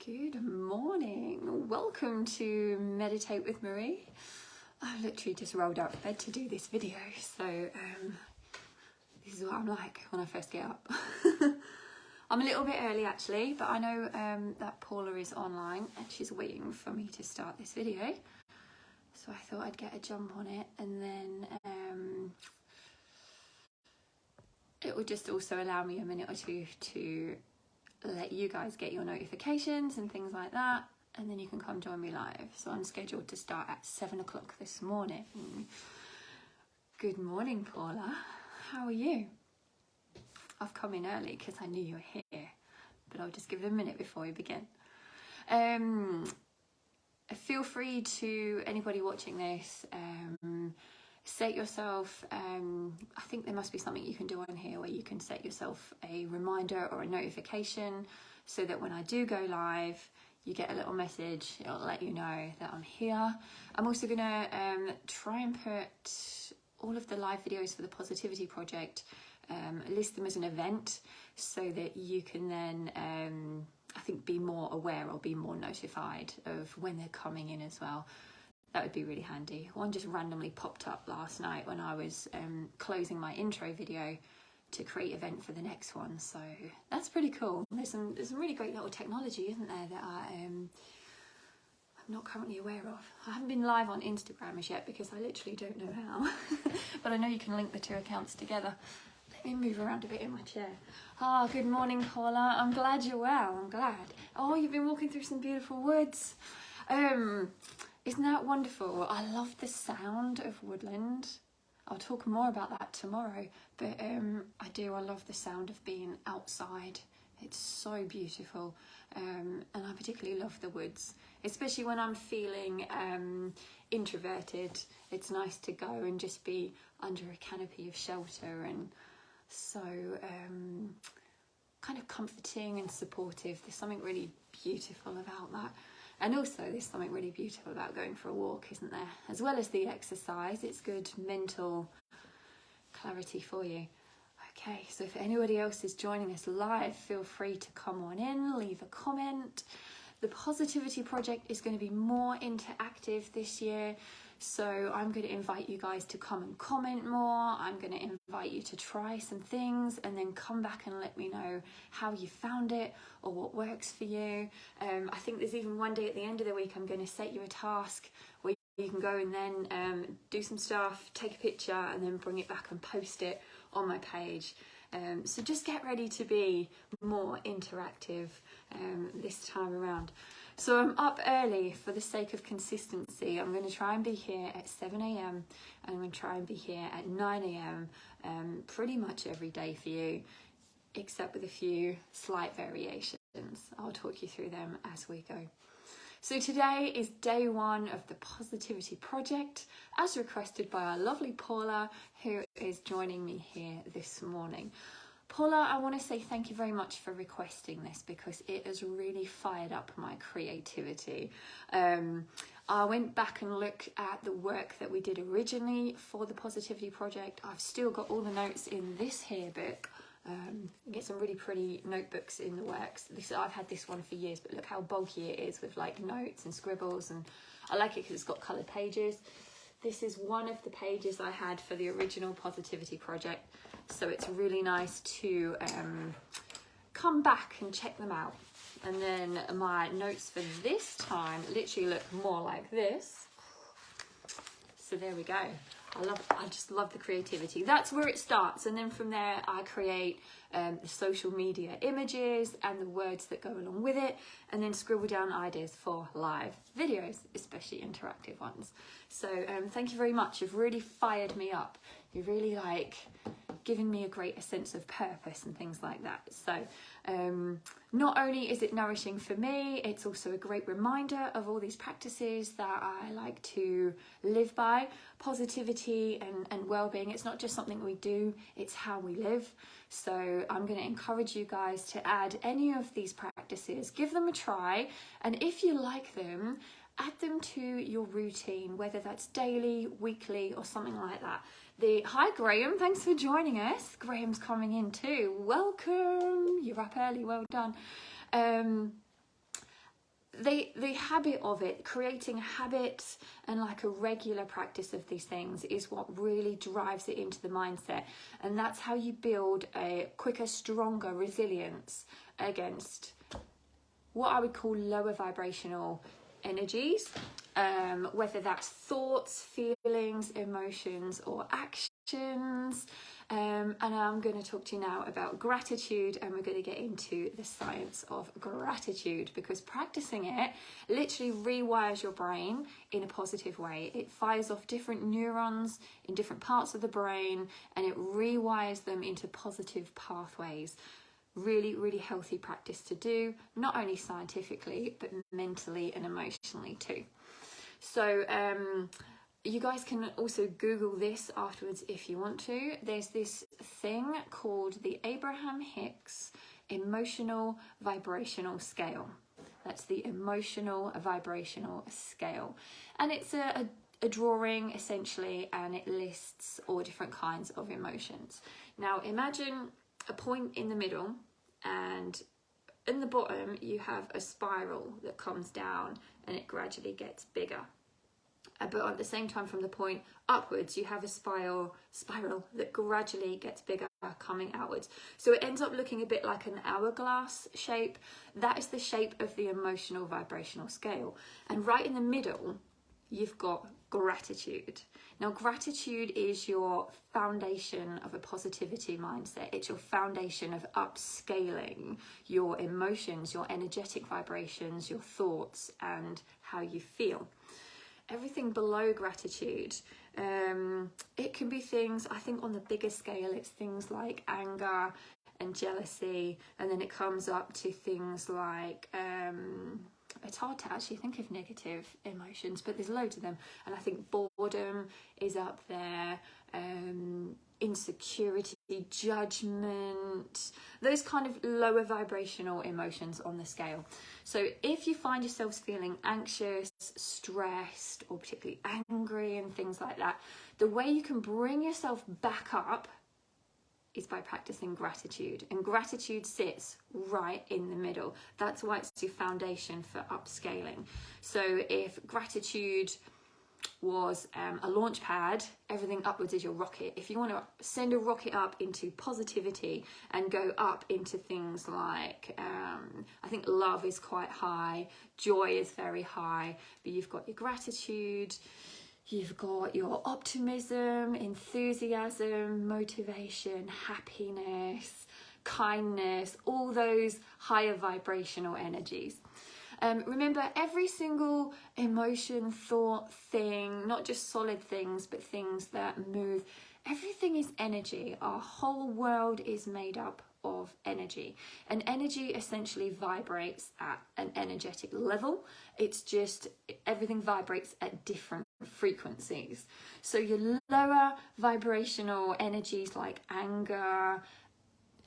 Good morning. Welcome to Meditate with Marie. I literally just rolled out of bed to do this video, so this is what I'm like when I first get up. I'm a little bit early actually, but I know that Paula is online and she's waiting for me to start this video. So I thought I'd get a jump on it, and then it would just also allow me a minute or two to let you guys get your notifications and things like that, and then you can come join me live. So I'm scheduled to start at 7 o'clock this morning. Good morning, Paula. How are you? I've come in early because I knew you were here, but I'll just give it a minute before we begin. Feel free to, anybody watching this, set yourself, I think there must be something you can do on here where you can set yourself a reminder or a notification so that when I do go live, you get a little message. It'll let you know that I'm here. I'm also going to try and put all of the live videos for the Positivity Project, list them as an event so that you can then, I think, be more aware or be more notified of when they're coming in as well. That would be really handy. One just randomly popped up last night when I was closing my intro video to create event for the next one. So that's pretty cool. There's some really great little technology, isn't there, that I'm not currently aware of. I haven't been live on Instagram as yet because I literally don't know how. But I know you can link the two accounts together. Let me move around a bit in my chair. Oh, good morning, Paula. I'm glad you're well. I'm glad. Oh, you've been walking through some beautiful woods. Isn't that wonderful? I love the sound of woodland. I'll talk more about that tomorrow, but I love the sound of being outside. It's so beautiful, and I particularly love the woods, especially when I'm feeling introverted. It's nice to go and just be under a canopy of shelter, and so kind of comforting and supportive. There's something really beautiful about that. And also there's something really beautiful about going for a walk, isn't there? As well as the exercise, it's good mental clarity for you. Okay, so if anybody else is joining us live, feel free to come on in, leave a comment. The Positivity Project is going to be more interactive this year, so I'm going to invite you guys to come and comment more. I'm going to invite you to try some things and then come back and let me know how you found it or what works for you. I think there's even one day at the end of the week I'm going to set you a task where you can go and then do some stuff, take a picture and then bring it back and post it on my page. So just get ready to be more interactive this time around. So I'm up early for the sake of consistency. I'm going to try and be here at 7 a.m. and I'm going to try and be here at 9 a.m. Pretty much every day for you, except with a few slight variations. I'll talk you through them as we go. So today is day one of the Positivity Project, as requested by our lovely Paula, who is joining me here this morning. Paula, I want to say thank you very much for requesting this because it has really fired up my creativity. I went back and looked at the work that we did originally for the Positivity Project. I've still got all the notes in this here book. Get some really pretty notebooks in the works. I've had this one for years, but look how bulky it is with like notes and scribbles, and I like it because it's got coloured pages. This is one of the pages I had for the original Positivity Project, so it's really nice to come back and check them out. And then my notes for this time literally look more like this. So there we go. I just love the creativity. That's where it starts, and then from there I create the social media images and the words that go along with it, and then scribble down ideas for live videos, especially interactive ones. So thank you very much. You've really fired me up. You've really given me a greater sense of purpose and things like that. So not only is it nourishing for me, it's also a great reminder of all these practices that I like to live by. Positivity and well-being, it's not just something we do, it's how we live. So I'm going to encourage you guys to add any of these practices, give them a try, and if you like them, add them to your routine, whether that's daily, weekly, or something like that. Hi Graham, thanks for joining us. Graham's coming in too. Welcome. You're up early, well done. the habit of it, creating habits and like a regular practice of these things is what really drives it into the mindset. And that's how you build a quicker, stronger resilience against what I would call lower vibrational energies, whether that's thoughts, feelings, emotions, or actions. And I'm going to talk to you now about gratitude, and we're going to get into the science of gratitude, because practicing it literally rewires your brain in a positive way. It fires off different neurons in different parts of the brain, and it rewires them into positive pathways. Really, really healthy practice to do, not only scientifically, but mentally and emotionally too. So you guys can also Google this afterwards if you want to. There's this thing called the Abraham Hicks Emotional Vibrational Scale. That's the Emotional Vibrational Scale. And it's a drawing essentially, and it lists all different kinds of emotions. Now imagine a point in the middle, and in the bottom you have a spiral that comes down and it gradually gets bigger. But at the same time, from the point upwards, you have a spiral that gradually gets bigger coming outwards. So it ends up looking a bit like an hourglass shape. That is the shape of the emotional vibrational scale. And right in the middle, you've got gratitude. Now, gratitude is your foundation of a positivity mindset. It's your foundation of upscaling your emotions, your energetic vibrations, your thoughts, and how you feel. Everything below gratitude, it can be things, I think on the bigger scale, it's things like anger and jealousy, and then it comes up to things like, it's hard to actually think of negative emotions, but there's loads of them. And I think boredom is up there, insecurity, judgment, those kind of lower vibrational emotions on the scale. So if you find yourselves feeling anxious, stressed, or particularly angry and things like that, the way you can bring yourself back up is by practicing gratitude. And gratitude sits right in the middle. That's why it's the foundation for upscaling. So if gratitude was a launch pad, everything upwards is your rocket. If you want to send a rocket up into positivity and go up into things like, I think love is quite high, joy is very high, but you've got your gratitude, you've got your optimism, enthusiasm, motivation, happiness, kindness, all those higher vibrational energies. Remember, every single emotion, thought, thing, not just solid things, but things that move, everything is energy. Our whole world is made up of energy. And energy essentially vibrates at an energetic level. It's just, everything vibrates at different frequencies. So your lower vibrational energies like anger,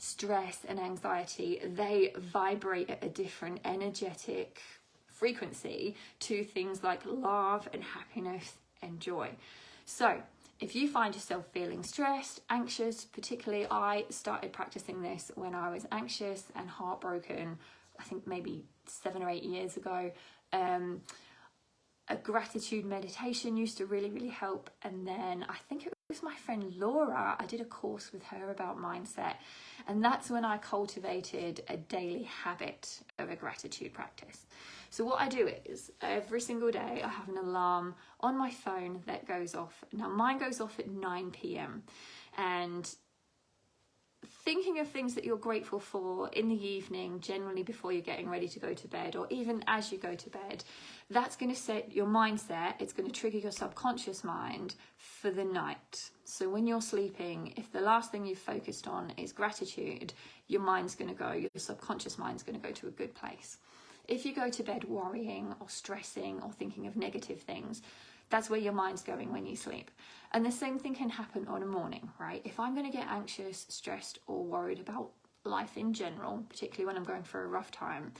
stress and anxiety, they vibrate at a different energetic frequency to things like love and happiness and joy. So if you find yourself feeling stressed, anxious, particularly I started practicing this when I was anxious and heartbroken, I think maybe 7 or 8 years ago. A gratitude meditation used to really, really help. And then I think it was my friend Laura, I did a course with her about mindset. And that's when I cultivated a daily habit of a gratitude practice. So what I do is every single day I have an alarm on my phone that goes off. Now mine goes off at 9 p.m. And thinking of things that you're grateful for in the evening, generally before you're getting ready to go to bed, or even as you go to bed, that's going to set your mindset. It's going to trigger your subconscious mind for the night. So when you're sleeping, if the last thing you've focused on is gratitude, your mind's going to go, your subconscious mind's going to go to a good place. If you go to bed worrying or stressing or thinking of negative things, that's where your mind's going when you sleep. And the same thing can happen on a morning, right? If I'm going to get anxious, stressed, or worried about life in general, particularly when I'm going through a rough time,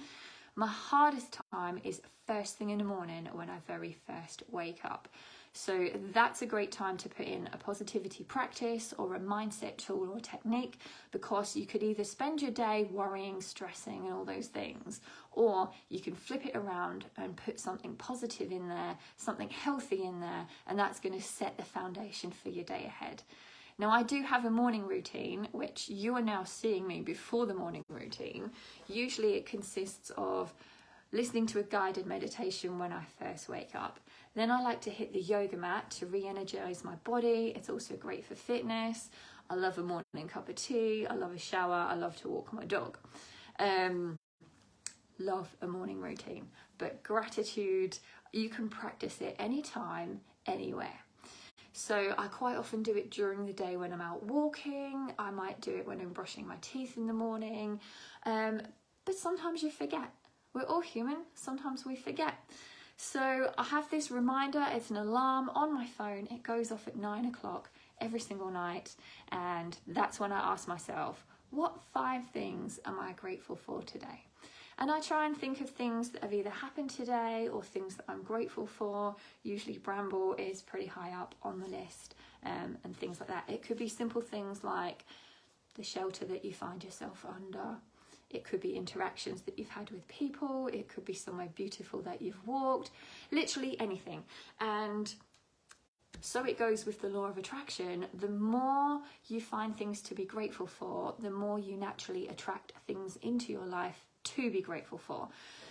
my hardest time is first thing in the morning when I very first wake up. So that's a great time to put in a positivity practice or a mindset tool or technique, because you could either spend your day worrying, stressing and all those things, or you can flip it around and put something positive in there, something healthy in there, and that's going to set the foundation for your day ahead. Now, I do have a morning routine, which you are now seeing me before the morning routine. Usually it consists of listening to a guided meditation when I first wake up. Then I like to hit the yoga mat to re-energize my body. It's also great for fitness. I love a morning cup of tea. I love a shower. I love to walk my dog. Love a morning routine. But gratitude, you can practice it anytime, anywhere. So I quite often do it during the day when I'm out walking. I might do it when I'm brushing my teeth in the morning. But sometimes you forget. We're all human. Sometimes we forget. So I have this reminder. It's an alarm on my phone. It goes off at 9 o'clock every single night. And that's when I ask myself, what 5 things am I grateful for today? And I try and think of things that have either happened today or things that I'm grateful for. Usually Bramble is pretty high up on the list, and things like that. It could be simple things like the shelter that you find yourself under. It could be interactions that you've had with people. It could be somewhere beautiful that you've walked. Literally anything. And so it goes with the law of attraction. The more you find things to be grateful for, the more you naturally attract things into your life to be grateful for.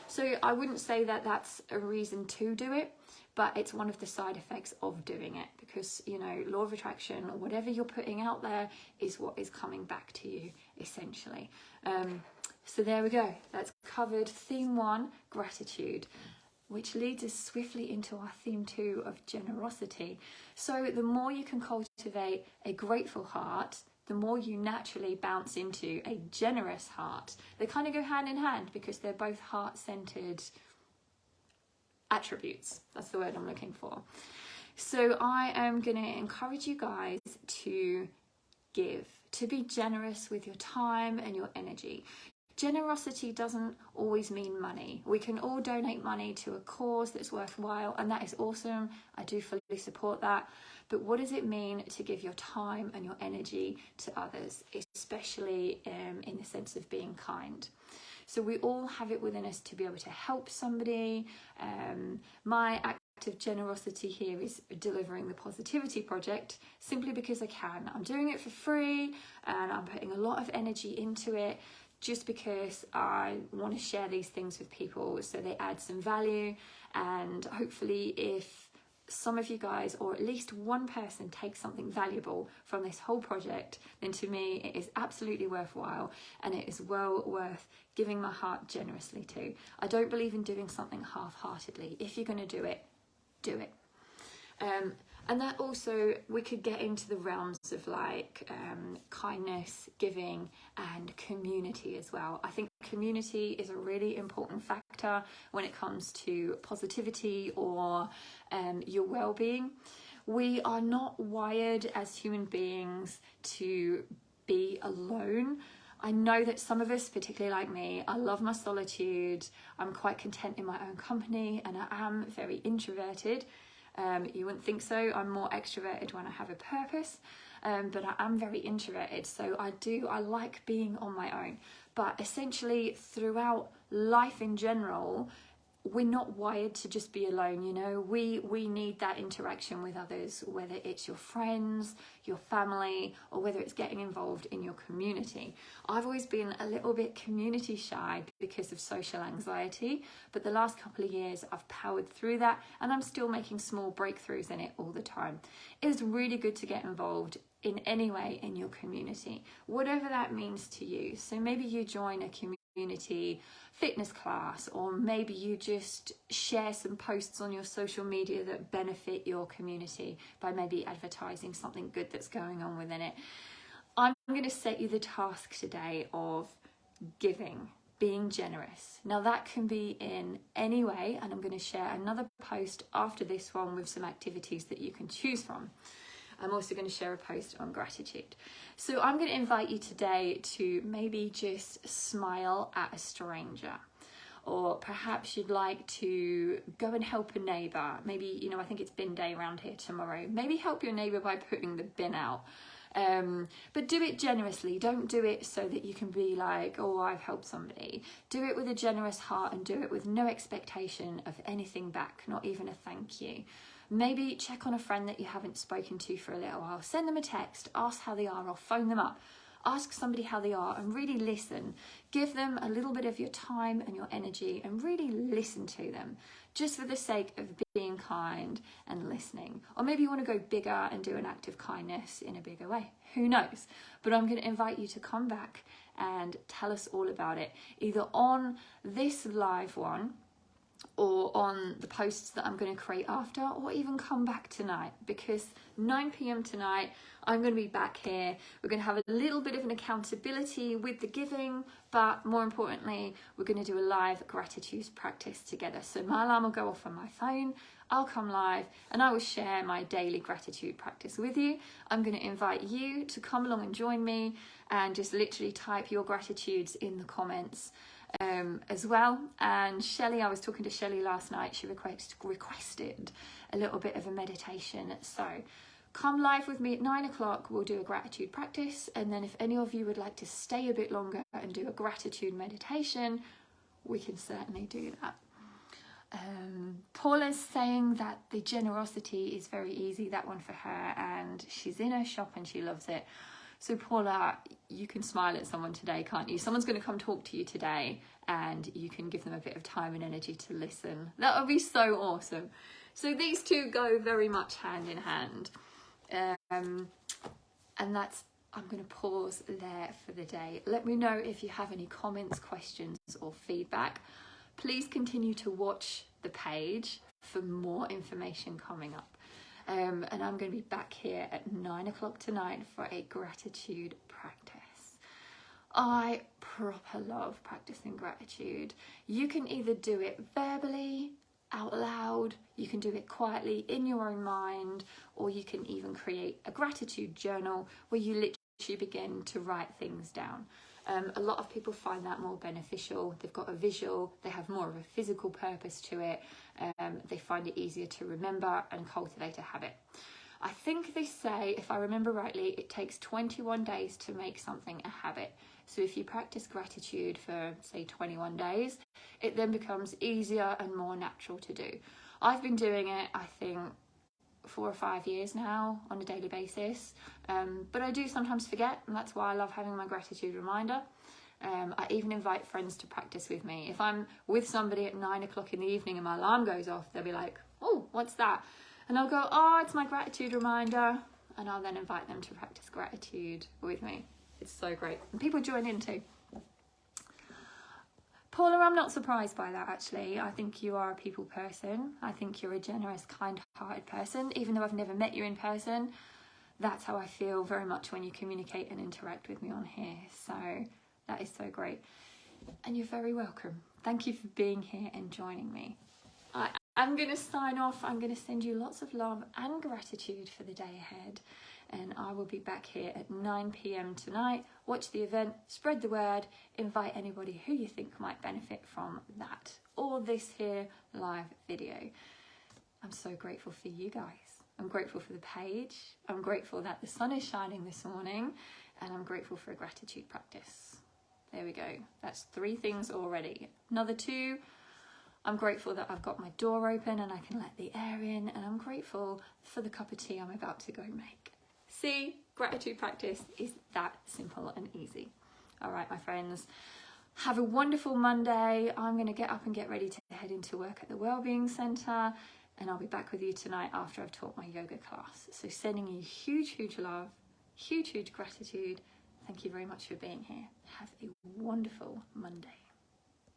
So I wouldn't say that that's a reason to do it, but it's one of the side effects of doing it, because, you know, law of attraction, whatever you're putting out there is what is coming back to you, essentially. So there we go. That's covered theme 1, gratitude, which leads us swiftly into our theme 2 of generosity. So the more you can cultivate a grateful heart, the more you naturally bounce into a generous heart. They kind of go hand in hand because they're both heart-centered attributes. That's the word I'm looking for. So I am going to encourage you guys to give, to be generous with your time and your energy. Generosity doesn't always mean money. We can all donate money to a cause that's worthwhile, and that is awesome. I do fully support that. But what does it mean to give your time and your energy to others, especially in the sense of being kind? So we all have it within us to be able to help somebody. My act of generosity here is delivering the Positivity Project simply because I can. I'm doing it for free and I'm putting a lot of energy into it, just because I want to share these things with people so they add some value. And hopefully if some of you guys, or at least one person, takes something valuable from this whole project, then to me it is absolutely worthwhile, and it is well worth giving my heart generously to. I don't believe in doing something half-heartedly. If you're going to do it, do it. And that also, we could get into the realms of like kindness, giving and community as well. I think community is a really important factor when it comes to positivity or your well-being. We are not wired as human beings to be alone. I know that some of us, particularly like me, I love my solitude. I'm quite content in my own company, and I am very introverted. You wouldn't think so. I'm more extroverted when I have a purpose, but I am very introverted. So I like being on my own. But essentially throughout life in general, we're not wired to just be alone, you know. We need that interaction with others, whether it's your friends, your family, or whether it's getting involved in your community. I've always been a little bit community shy because of social anxiety, but the last couple of years I've powered through that, and I'm still making small breakthroughs in it all the time. It is really good to get involved in any way in your community, whatever that means to you. So maybe you join a community fitness class, or maybe you just share some posts on your social media that benefit your community by maybe advertising something good that's going on within it. I'm going to set you the task today of giving, being generous. Now that can be in any way, and I'm going to share another post after this one with some activities that you can choose from. I'm also going to share a post on gratitude. So I'm going to invite you today to maybe just smile at a stranger, or perhaps you'd like to go and help a neighbour. Maybe, you know, I think it's bin day around here tomorrow. Maybe help your neighbour by putting the bin out. But do it generously. Don't do it so that you can be like, oh, I've helped somebody. Do it with a generous heart and do it with no expectation of anything back, not even a thank you. Maybe check on a friend that you haven't spoken to for a little while. Send them a text, ask how they are, or phone them up. Ask somebody how they are and really listen. Give them a little bit of your time and your energy and really listen to them, just for the sake of being kind and listening. Or maybe you want to go bigger and do an act of kindness in a bigger way. Who knows? But I'm going to invite you to come back and tell us all about it, either on this live one or on the posts that I'm going to create after, or even come back tonight, because 9 p.m. tonight I'm going to be back here. We're going to have a little bit of an accountability with the giving, but more importantly, we're going to do a live gratitude practice together. So my alarm will go off on my phone, I'll come live, and I will share my daily gratitude practice with you. I'm going to invite you to come along and join me, and just literally type your gratitudes in the comments as well. And Shelley, I was talking to Shelley last night, she requested a little bit of a meditation. So come live with me at 9 o'clock, we'll do a gratitude practice, and then if any of you would like to stay a bit longer and do a gratitude meditation, we can certainly do that. Paula's saying that the generosity is very easy, that one for her, and she's in her shop and she loves it. So Paula, you can smile at someone today, can't you? Someone's going to come talk to you today and you can give them a bit of time and energy to listen. That would be so awesome. So these two go very much hand in hand. And that's, I'm going to pause there for the day. Let me know if you have any comments, questions or feedback. Please continue to watch the page for more information coming up. And I'm going to be back here at 9 o'clock tonight for a gratitude practice. I proper love practicing gratitude. You can either do it verbally, out loud, you can do it quietly in your own mind, or you can even create a gratitude journal where you literally begin to write things down. A lot of people find that more beneficial. They've got a visual, they have more of a physical purpose to it. They find it easier to remember and cultivate a habit. I think they say, if I remember rightly, it takes 21 days to make something a habit. So if you practice gratitude for, say, 21 days, it then becomes easier and more natural to do. I've been doing it, I think, 4 or 5 years now on a daily basis, but I do sometimes forget, and that's why I love having my gratitude reminder. I even invite friends to practice with me. If I'm with somebody at 9 o'clock in the evening and my alarm goes off, they'll be like, oh, what's that? And I'll go, oh, it's my gratitude reminder, and I'll then invite them to practice gratitude with me. It's so great, and people join in too. Paula, I'm not surprised by that, actually. I think you are a people person. I think you're a generous, kind-hearted person. Even though I've never met you in person, that's how I feel very much when you communicate and interact with me on here. So that is so great. And you're very welcome. Thank you for being here and joining me. I'm going to sign off. I'm going to send you lots of love and gratitude for the day ahead. And I will be back here at 9 p.m. tonight. Watch the event, spread the word, invite anybody who you think might benefit from that or this here live video. I'm so grateful for you guys. I'm grateful for the page. I'm grateful that the sun is shining this morning, and I'm grateful for a gratitude practice. There we go. That's 3 things already. Another 2. I'm grateful that I've got my door open and I can let the air in, and I'm grateful for the cup of tea I'm about to go make. See, gratitude practice is that simple and easy. All right, my friends, have a wonderful Monday. I'm going to get up and get ready to head into work at the Wellbeing Centre, and I'll be back with you tonight after I've taught my yoga class. So sending you huge, huge love, huge, huge gratitude. Thank you very much for being here. Have a wonderful Monday.